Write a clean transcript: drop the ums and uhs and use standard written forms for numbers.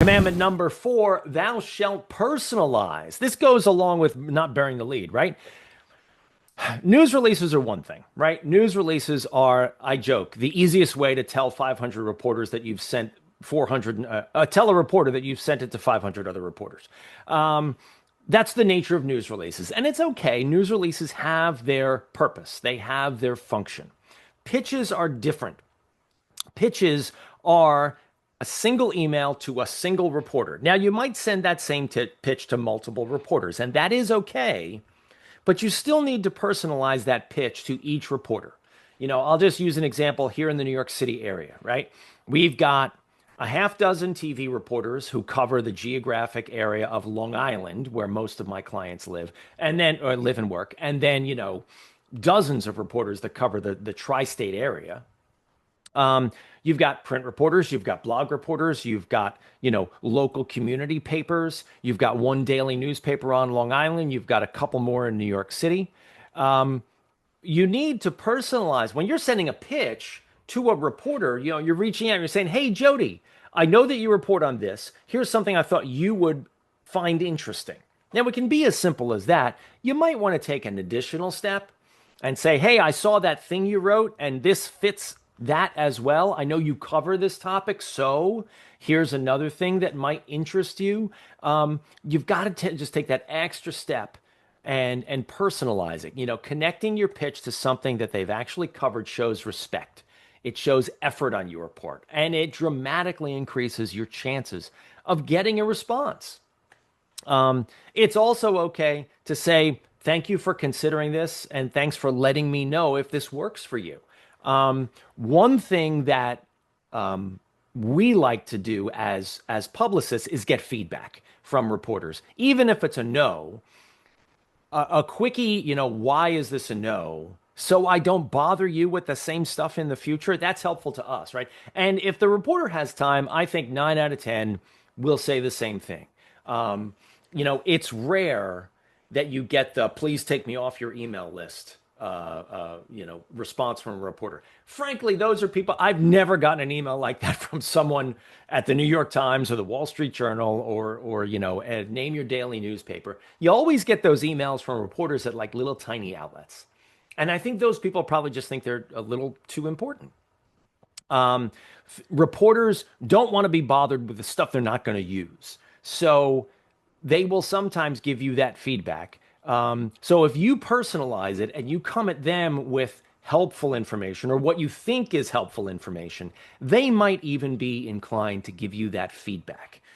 Commandment number 4, thou shalt personalize. This goes along with not bearing the lead, right? News releases are one thing, right? News releases are, I joke, the easiest way to tell 500 reporters that you've sent 400, tell a reporter that you've sent it to 500 other reporters. That's the nature of news releases. And it's okay. News releases have their purpose, they have their function. Pitches are different. Pitches are a single email to a single reporter. Now, you might send that same pitch to multiple reporters, and that is okay, but you still need to personalize that pitch to each reporter. I'll just use an example here in the New York City area, right? We've got a half dozen TV reporters who cover the geographic area of Long Island, where most of my clients live, and then or live and work, and then dozens of reporters that cover the tri-state area. You've got print reporters, you've got blog reporters, you've got, local community papers, you've got one daily newspaper on Long Island, you've got a couple more in New York City. You need to personalize. When you're sending a pitch to a reporter, you're reaching out, you're saying, hey, Jody, I know that you report on this. Here's something I thought you would find interesting. Now, it can be as simple as that. You might want to take an additional step and say, hey, I saw that thing you wrote, and this fits that as well. I know you cover this topic, so here's another thing that might interest you. You've got to just take that extra step and personalize it. Connecting your pitch to something that they've actually covered shows respect. It shows effort on your part, and it dramatically increases your chances of getting a response. It's also okay to say, thank you for considering this, and thanks for letting me know if this works for you. One thing that we like to do as publicists is get feedback from reporters, even if it's a no. A quickie, why is this a no? So I don't bother you with the same stuff in the future. That's helpful to us, right? And if the reporter has time, I think 9 out of 10 will say the same thing. It's rare that you get the please take me off your email list response from a reporter. Frankly, those are people. I've never gotten an email like that from someone at the New York Times or the Wall Street Journal or name your daily newspaper. You always get those emails from reporters at like little tiny outlets. And I think those people probably just think they're a little too important. Reporters don't want to be bothered with the stuff they're not going to use. So they will sometimes give you that feedback. So if you personalize it and you come at them with helpful information or what you think is helpful information, they might even be inclined to give you that feedback.